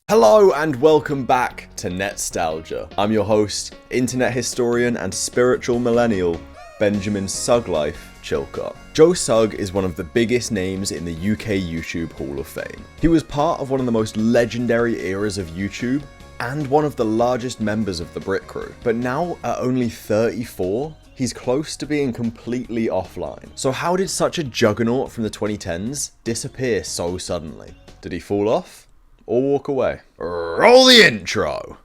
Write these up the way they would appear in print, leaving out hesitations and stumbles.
Hello and welcome back to Netstalgia. I'm your host, internet historian and spiritual millennial, Benjamin Sugg-Life Chilcott. Joe Sugg is one of the biggest names in the UK YouTube Hall of Fame. He was part of one of the most legendary eras of YouTube and one of the largest members of the Brit crew. But now at only 34, he's close to being completely offline. So how did such a juggernaut from the 2010s disappear so suddenly? Did he fall off? Or walk away? Roll the intro!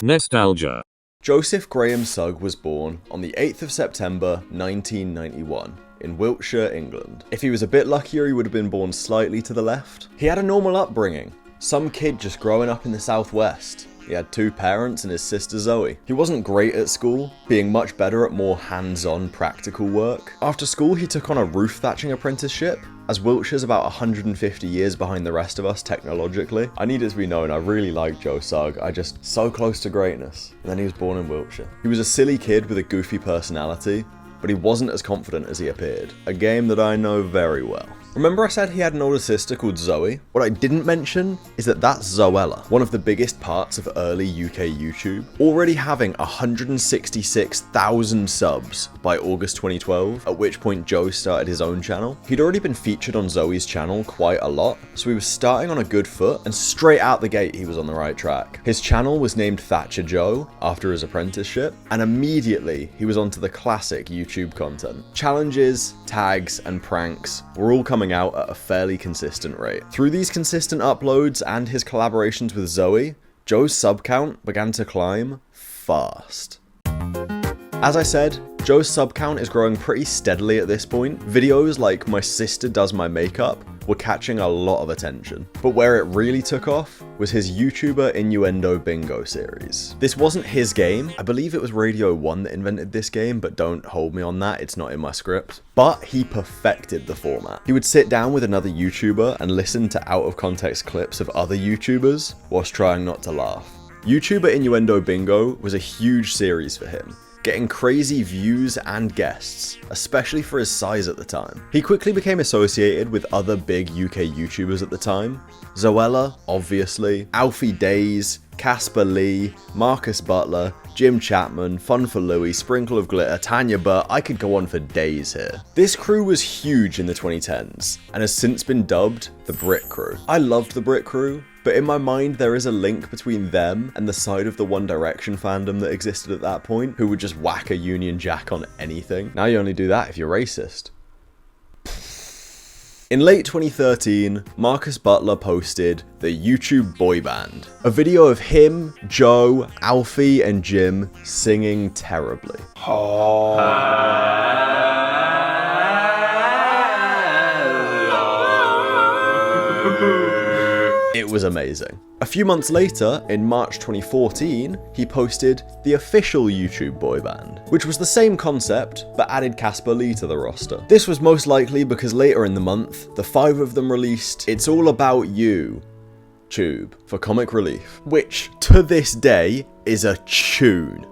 Netstalgia. Joseph Graham Sugg was born on the 8th of September 1991 in Wiltshire, England. If he was a bit luckier, he would have been born slightly to the left. He had a normal upbringing. Some kid just growing up in the southwest. He had two parents and his sister Zoe. He wasn't great at school, being much better at more hands-on practical work. After school, he took on a roof thatching apprenticeship, as Wiltshire's about 150 years behind the rest of us technologically. I need it to be known, I really like Joe Sugg. So close to greatness. And then he was born in Wiltshire. He was a silly kid with a goofy personality, but he wasn't as confident as he appeared. A game that I know very well. Remember I said he had an older sister called Zoe? What I didn't mention is that that's Zoella, one of the biggest parts of early UK YouTube, already having 166,000 subs by August 2012, at which point Joe started his own channel. He'd already been featured on Zoe's channel quite a lot, so he was starting on a good foot, and straight out the gate he was on the right track. His channel was named ThatcherJoe after his apprenticeship, and immediately he was onto the classic YouTube content. Challenges, tags, and pranks were all coming out at a fairly consistent rate. Through these consistent uploads and his collaborations with Zoe, Joe's sub count began to climb fast. As I said, Joe's sub count is growing pretty steadily at this point. Videos like My Sister Does My Makeup were catching a lot of attention. But where it really took off was his YouTuber Innuendo Bingo series. This wasn't his game. I believe it was Radio 1 that invented this game, but don't hold me on that, it's not in my script. But he perfected the format. He would sit down with another YouTuber and listen to out of context clips of other YouTubers whilst trying not to laugh. YouTuber Innuendo Bingo was a huge series for him, getting crazy views and guests, especially for his size at the time. He quickly became associated with other big UK YouTubers at the time. Zoella, obviously, Alfie Days, Caspar Lee, Marcus Butler, Jim Chapman, Fun for Louie, Sprinkle of Glitter, Tanya Burr. I could go on for days here. This crew was huge in the 2010s and has since been dubbed the Brit crew. I loved the Brit crew, but in my mind there is a link between them and the side of the One Direction fandom that existed at that point, who would just whack a Union Jack on anything. Now you only do that if you're racist. In late 2013, Marcus Butler posted the YouTube Boy Band, a video of him, Joe, Alfie, and Jim singing terribly. It was amazing. A few months later, in March 2014, he posted the official YouTube boy band, which was the same concept, but added Caspar Lee to the roster. This was most likely because later in the month, the five of them released It's All About You Tube for Comic Relief, which, to this day, is a tune.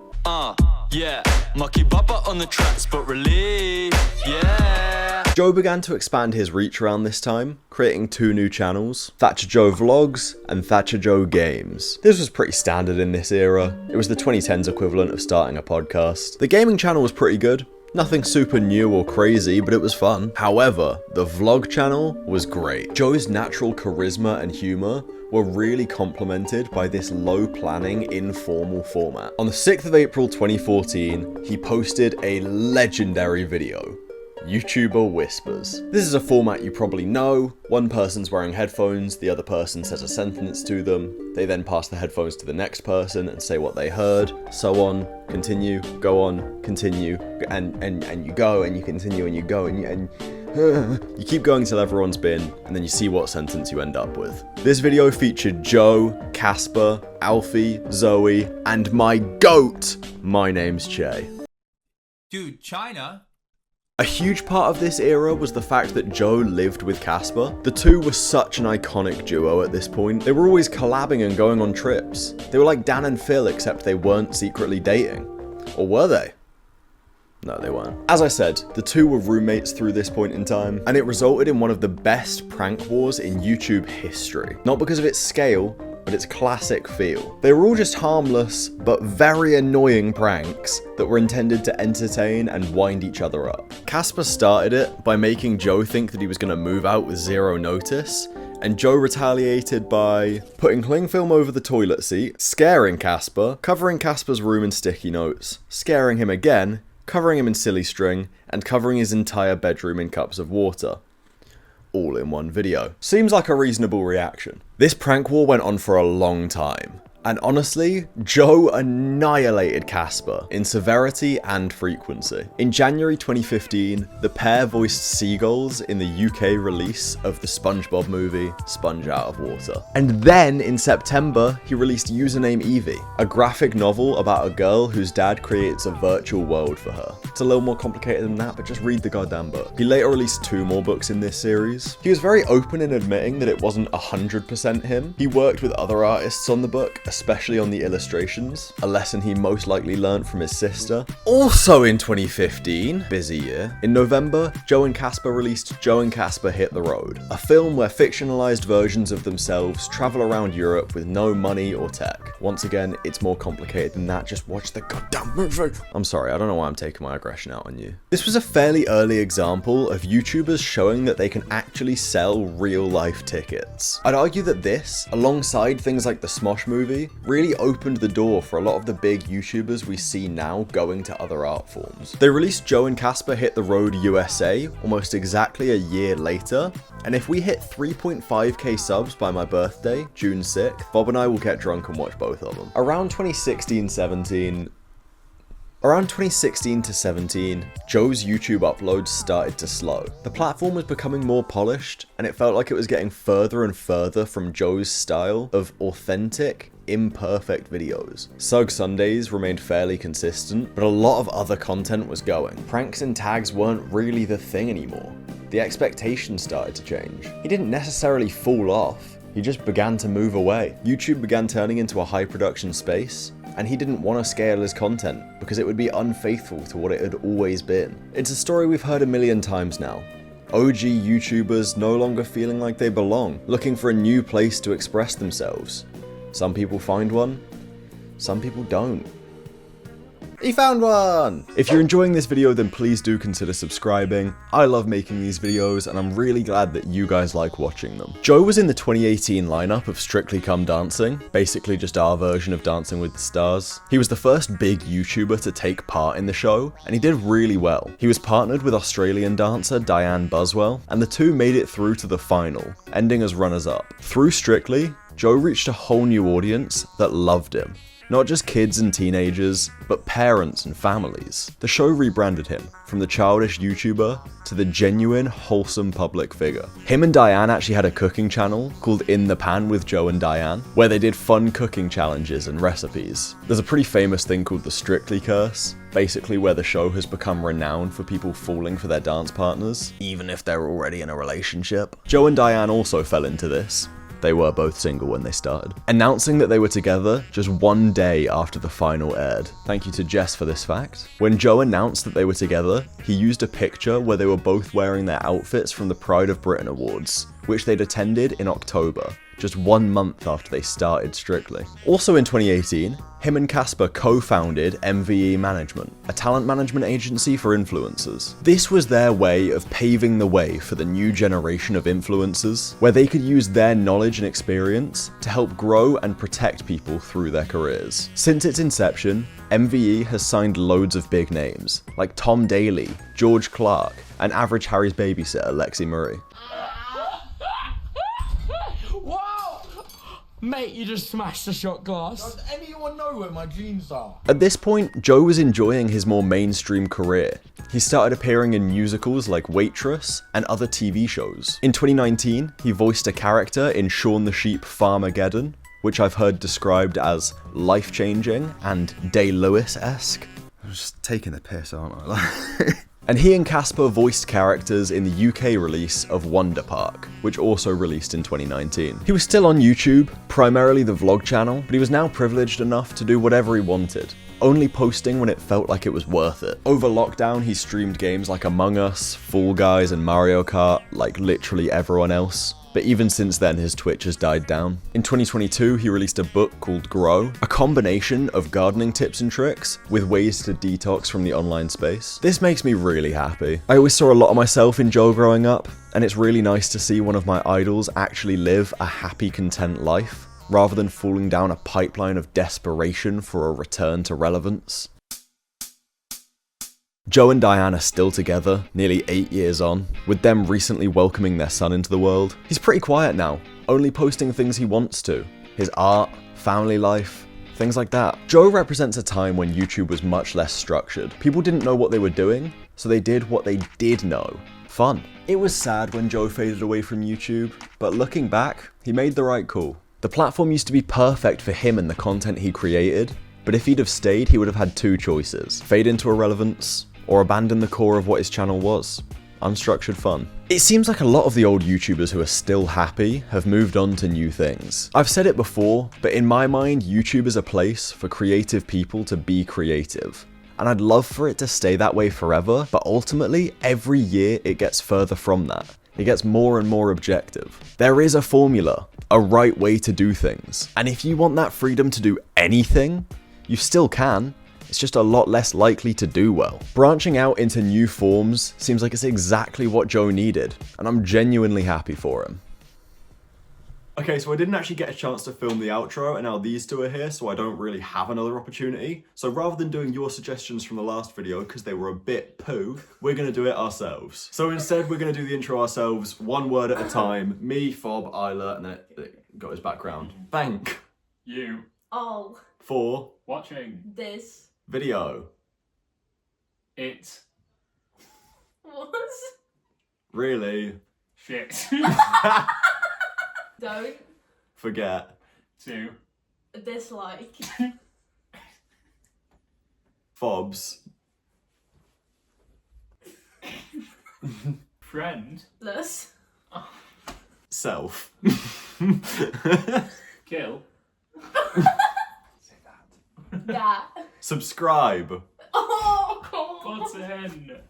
Yeah, Mucky Bubba on the tracks, but relief, yeah. Joe began to expand his reach around this time, creating two new channels, ThatcherJoe Vlogs and ThatcherJoe Games. This was pretty standard in this era. It was the 2010s equivalent of starting a podcast. The gaming channel was pretty good. Nothing super new or crazy, but it was fun. However, the vlog channel was great. Joe's natural charisma and humor were really complemented by this low-planning, informal format. On the 6th of April 2014, he posted a legendary video, YouTuber Whispers. This is a format you probably know. One person's wearing headphones, the other person says a sentence to them. They then pass the headphones to the next person and say what they heard, so on, continue, go on, continue, and you go, and you continue, and you go, and you keep going till everyone's been, and then you see what sentence you end up with. This video featured Joe, Caspar, Alfie, Zoe, and my GOAT, My Name's Che. Dude, China? A huge part of this era was the fact that Joe lived with Caspar. The two were such an iconic duo at this point. They were always collabing and going on trips. They were like Dan and Phil, except they weren't secretly dating. Or were they? No, they weren't. As I said, the two were roommates through this point in time, and it resulted in one of the best prank wars in YouTube history. Not because of its scale, but its classic feel. They were all just harmless, but very annoying pranks that were intended to entertain and wind each other up. Caspar started it by making Joe think that he was going to move out with zero notice, and Joe retaliated by putting cling film over the toilet seat, scaring Caspar, covering Caspar's room in sticky notes, scaring him again, covering him in silly string, and covering his entire bedroom in cups of water. All in one video. Seems like a reasonable reaction. This prank war went on for a long time. And honestly, Joe annihilated Caspar in severity and frequency. In January 2015, the pair voiced seagulls in the UK release of the SpongeBob movie, Sponge Out of Water. And then in September, he released Username Evie, a graphic novel about a girl whose dad creates a virtual world for her. It's a little more complicated than that, but just read the goddamn book. He later released 2 more books in this series. He was very open in admitting that it wasn't 100% him. He worked with other artists on the book, especially on the illustrations, a lesson he most likely learned from his sister. Also in 2015, busy year, in November, Joe and Caspar released Joe and Caspar Hit the Road, a film where fictionalized versions of themselves travel around Europe with no money or tech. Once again, it's more complicated than that, just watch the goddamn movie. I'm sorry, I don't know why I'm taking my aggression out on you. This was a fairly early example of YouTubers showing that they can actually sell real life tickets. I'd argue that this, alongside things like the Smosh movie, really opened the door for a lot of the big YouTubers we see now going to other art forms. They released Joe and Caspar Hit the Road USA almost exactly a year later, and if we hit 3.5k subs by my birthday, June 6th, Bob and I will get drunk and watch both of them. Around 2016 to 17, Joe's YouTube uploads started to slow. The platform was becoming more polished, and it felt like it was getting further and further from Joe's style of authentic, imperfect videos. Sugg Sundays remained fairly consistent, but a lot of other content was going. Pranks and tags weren't really the thing anymore. The expectations started to change. He didn't necessarily fall off, he just began to move away. YouTube began turning into a high production space, and he didn't want to scale his content because it would be unfaithful to what it had always been. It's a story we've heard a million times now. OG YouTubers no longer feeling like they belong, looking for a new place to express themselves. Some people find one, some people don't. He found one! If you're enjoying this video, then please do consider subscribing. I love making these videos, and I'm really glad that you guys like watching them. Joe was in the 2018 lineup of Strictly Come Dancing, basically just our version of Dancing with the Stars. He was the first big YouTuber to take part in the show, and he did really well. He was partnered with Australian dancer Diane Buswell, and the two made it through to the final, ending as runners-up. Through Strictly, Joe reached a whole new audience that loved him. Not just kids and teenagers, but parents and families. The show rebranded him from the childish YouTuber to the genuine, wholesome public figure. Him and Diane actually had a cooking channel called In the Pan with Joe and Diane, where they did fun cooking challenges and recipes. There's a pretty famous thing called the Strictly Curse, basically where the show has become renowned for people falling for their dance partners, even if they're already in a relationship. Joe and Diane also fell into this. They were both single when they started, announcing that they were together just one day after the final aired. Thank you to Jess for this fact. When Joe announced that they were together, he used a picture where they were both wearing their outfits from the Pride of Britain Awards, which they'd attended in October, just 1 month after they started Strictly. Also in 2018, him and Caspar co-founded MVE Management, a talent management agency for influencers. This was their way of paving the way for the new generation of influencers, where they could use their knowledge and experience to help grow and protect people through their careers. Since its inception, MVE has signed loads of big names, like Tom Daly, George Clark, and Average Harry's babysitter, Lexi Murray. Mate, you just smashed the shot glass. Does anyone know where my jeans are? At this point, Joe was enjoying his more mainstream career. He started appearing in musicals like Waitress and other TV shows. In 2019, he voiced a character in Shaun the Sheep Farmageddon, which I've heard described as life-changing and Day-Lewis-esque. I'm just taking the piss, aren't I? And he and Caspar voiced characters in the UK release of Wonder Park, which also released in 2019. He was still on YouTube, primarily the vlog channel, but he was now privileged enough to do whatever he wanted. only posting when it felt like it was worth it. Over lockdown, he streamed games like Among Us, Fall Guys, and Mario Kart, like literally everyone else. But even since then, his Twitch has died down. In 2022, he released a book called Grow, a combination of gardening tips and tricks with ways to detox from the online space. This makes me really happy. I always saw a lot of myself in Joe growing up, and it's really nice to see one of my idols actually live a happy, content life, rather than falling down a pipeline of desperation for a return to relevance. Joe and Diane are still together, nearly 8 years on, with them recently welcoming their son into the world. He's pretty quiet now, only posting things he wants to. His art, family life, things like that. Joe represents a time when YouTube was much less structured. People didn't know what they were doing, so they did what they did know. Fun. It was sad when Joe faded away from YouTube, but looking back, he made the right call. The platform used to be perfect for him and the content he created, but if he'd have stayed, he would have had two choices: fade into irrelevance, or abandon the core of what his channel was: unstructured fun. It seems like a lot of the old YouTubers who are still happy have moved on to new things. I've said it before, but in my mind, YouTube is a place for creative people to be creative. And I'd love for it to stay that way forever, but ultimately, every year it gets further from that. It gets more and more objective. There is a formula, a right way to do things. And if you want that freedom to do anything, you still can. It's just a lot less likely to do well. Branching out into new forms seems like it's exactly what Joe needed, and I'm genuinely happy for him. Okay, so I didn't actually get a chance to film the outro, and now these two are here, so I don't really have another opportunity. So rather than doing your suggestions from the last video, because they were a bit poo, we're gonna do it ourselves. So instead, we're gonna do the intro ourselves, one word at a time. Me, Fob, Isla, and then it got his background. Thank You all for watching this video. it was Really shit don't forget to dislike Fob's friend less self. kill that. Subscribe. Oh, button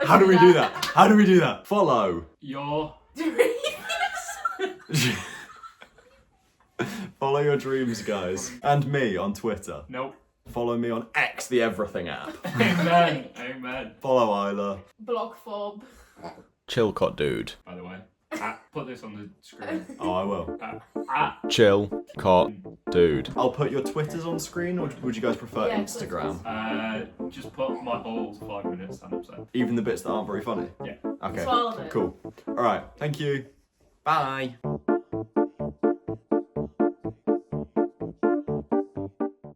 How do we do that? How do we do that? Follow. your dreams. Follow your dreams, guys. And me on Twitter. nope. Follow me on X, the everything app. Amen. Follow Isla. Block Fob. Chillcot dude. By the way, put this on the screen. Oh, I will. At Dude. I'll put your Twitters on screen, or would you guys prefer Yeah, Instagram? just put my whole 5 minutes stand up set. Even the bits that aren't very funny? Yeah. Okay, Swallow it. cool. Alright, thank you. Bye.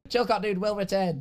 Chillcot dude will return.